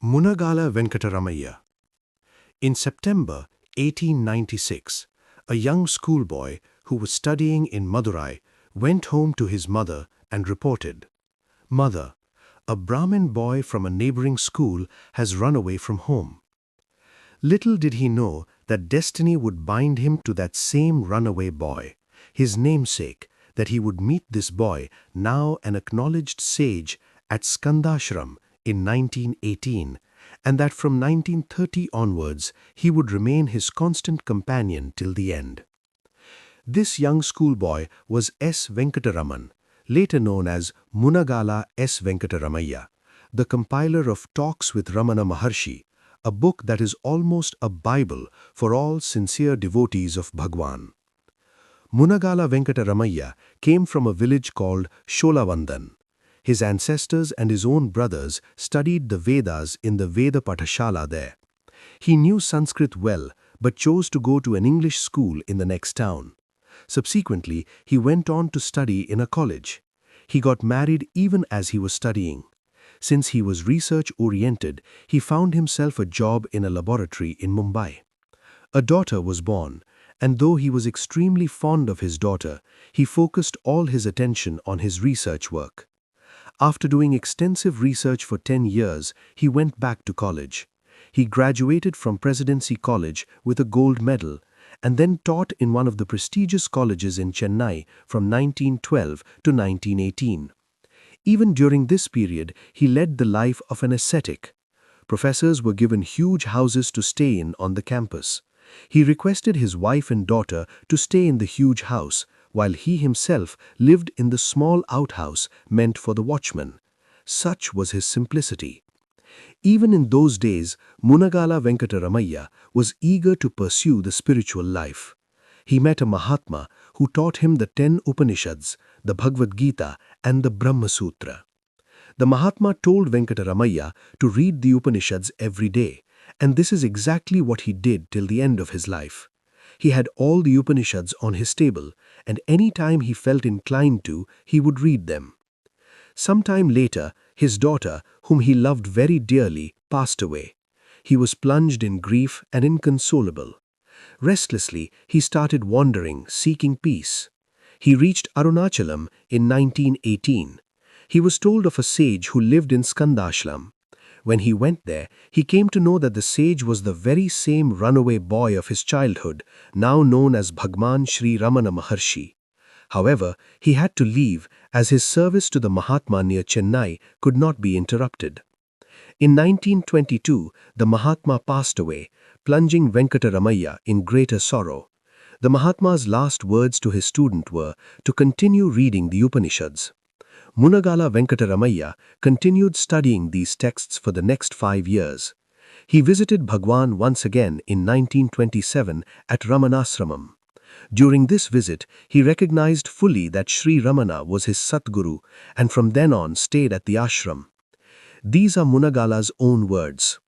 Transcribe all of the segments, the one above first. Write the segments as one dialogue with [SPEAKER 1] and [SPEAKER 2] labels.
[SPEAKER 1] Munagala Venkataramiah. In September 1896, a young schoolboy who was studying in Madurai went home to his mother and reported, "Mother, a Brahmin boy from a neighboring school has run away from home." Little did he know that destiny would bind him to that same runaway boy, his namesake, that he would meet this boy, now an acknowledged sage, at Skandashram in 1918, and that from 1930 onwards he would remain his constant companion till the end. This young schoolboy was S. Venkataraman, later known as Munagala S. Venkataramiah, the compiler of Talks with Ramana Maharshi, a book that is almost a Bible for all sincere devotees of Bhagwan. Munagala Venkataramiah came from a village called Sholavandan. His ancestors and his own brothers studied the Vedas in the Veda Pathashala there. He knew Sanskrit well, but chose to go to an English school in the next town. Subsequently, he went on to study in a college. He got married even as he was studying. Since he was research-oriented, he found himself a job in a laboratory in Mumbai. A daughter was born, and though he was extremely fond of his daughter, he focused all his attention on his research work. After doing extensive research for 10 years, he went back to college. He graduated from Presidency College with a gold medal and then taught in one of the prestigious colleges in Chennai from 1912 to 1918. Even during this period, he led the life of an ascetic. Professors were given huge houses to stay in on the campus. He requested his wife and daughter to stay in the huge house, while he himself lived in the small outhouse meant for the watchman. Such was his simplicity. Even in those days, Munagala Venkataramiah was eager to pursue the spiritual life. He met a Mahatma who taught him the 10 Upanishads, the Bhagavad Gita, and the Brahma Sutra. The Mahatma told Venkataramiah to read the Upanishads every day, and this is exactly what he did till the end of his life. He had all the Upanishads on his table, and any time he felt inclined to, he would read them. Sometime later, his daughter, whom he loved very dearly, passed away. He was plunged in grief and inconsolable. Restlessly, he started wandering, seeking peace. He reached Arunachalam in 1918. He was told of a sage who lived in Skandashram. When he went there, he came to know that the sage was the very same runaway boy of his childhood, now known as Bhagwan Sri Ramana Maharshi. However, he had to leave as his service to the Mahatma near Chennai could not be interrupted. In 1922, the Mahatma passed away, plunging Venkataramiah in greater sorrow. The Mahatma's last words to his student were to continue reading the Upanishads. Munagala Venkataramiah continued studying these texts for the next 5 years. He visited Bhagwan once again in 1927 at Ramanasramam. During this visit, he recognized fully that Sri Ramana was his Satguru and from then on stayed at the ashram. These are Munagala's own words.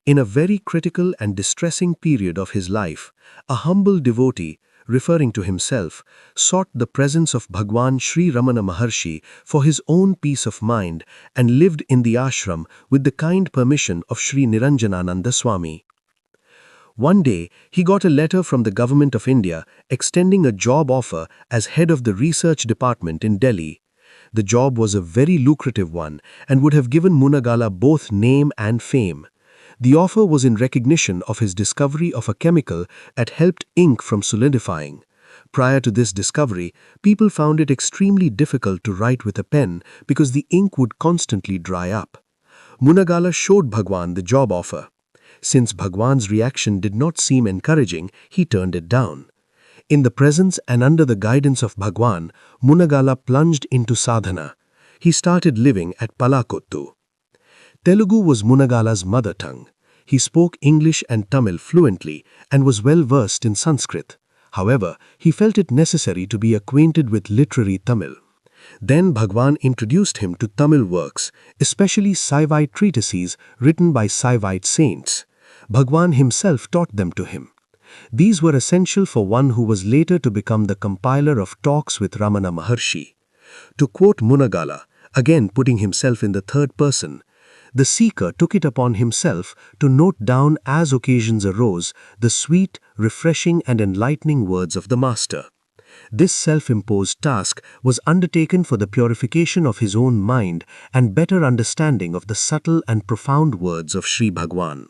[SPEAKER 1] In a very critical and distressing period of his life, a humble devotee, referring to himself, sought the presence of Bhagwan Sri Ramana Maharshi for his own peace of mind and lived in the ashram with the kind permission of Sri Niranjanananda Swami. One day, he got a letter from the Government of India extending a job offer as head of the research department in Delhi. The job was a very lucrative one and would have given Munagala both name and fame. The offer was in recognition of his discovery of a chemical that helped ink from solidifying. Prior to this discovery, people found it extremely difficult to write with a pen because the ink would constantly dry up. Munagala showed Bhagwan the job offer. Since Bhagwan's reaction did not seem encouraging, he turned it down. In the presence and under the guidance of Bhagwan, Munagala plunged into sadhana. He started living at Palakottu. Telugu was Munagala's mother tongue. He spoke English and Tamil fluently and was well versed in Sanskrit. However, he felt it necessary to be acquainted with literary Tamil. Then Bhagwan introduced him to Tamil works, especially Saivite treatises written by Saivite saints. Bhagwan himself taught them to him. These were essential for one who was later to become the compiler of Talks with Ramana Maharshi. To quote Munagala, again putting himself in the third person, the seeker took it upon himself to note down as occasions arose the sweet, refreshing and enlightening words of the Master. This self-imposed task was undertaken for the purification of his own mind and better understanding of the subtle and profound words of Sri Bhagwan.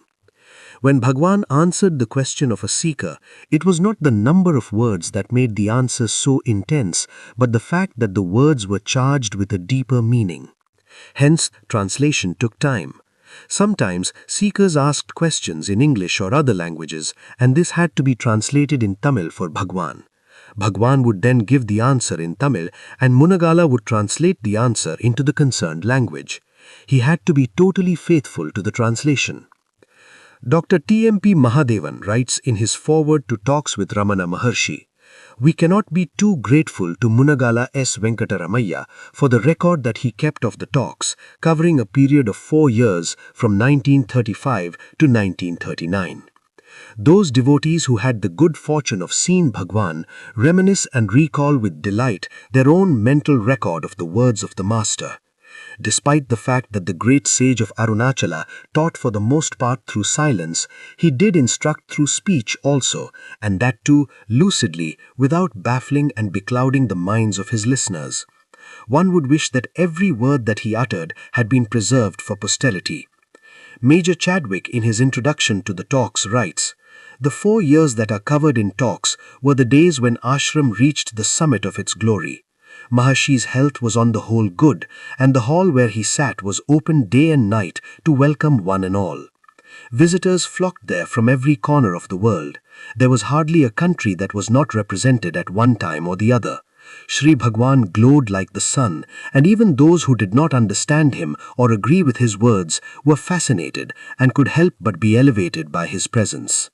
[SPEAKER 1] When Bhagwan answered the question of a seeker, it was not the number of words that made the answer so intense, but the fact that the words were charged with a deeper meaning. Hence, translation took time. Sometimes, seekers asked questions in English or other languages, and this had to be translated in Tamil for Bhagwan. Bhagwan would then give the answer in Tamil, and Munagala would translate the answer into the concerned language. He had to be totally faithful to the translation. Dr. T.M.P. Mahadevan writes in his foreword to Talks with Ramana Maharshi, "We cannot be too grateful to Munagala S. Venkataramiah for the record that he kept of the talks, covering a period of 4 years from 1935 to 1939. Those devotees who had the good fortune of seeing Bhagwan reminisce and recall with delight their own mental record of the words of the Master. Despite the fact that the great sage of Arunachala taught for the most part through silence, he did instruct through speech also, and that too lucidly, without baffling and beclouding the minds of his listeners. One would wish that every word that he uttered had been preserved for posterity." Major Chadwick, in his introduction to the talks, writes, "The 4 years that are covered in talks were the days when ashram reached the summit of its glory. Maharshi's health was on the whole good, and the hall where he sat was open day and night to welcome one and all. Visitors flocked there from every corner of the world. There was hardly a country that was not represented at one time or the other. Sri Bhagwan glowed like the sun, and even those who did not understand him or agree with his words were fascinated and could help but be elevated by his presence.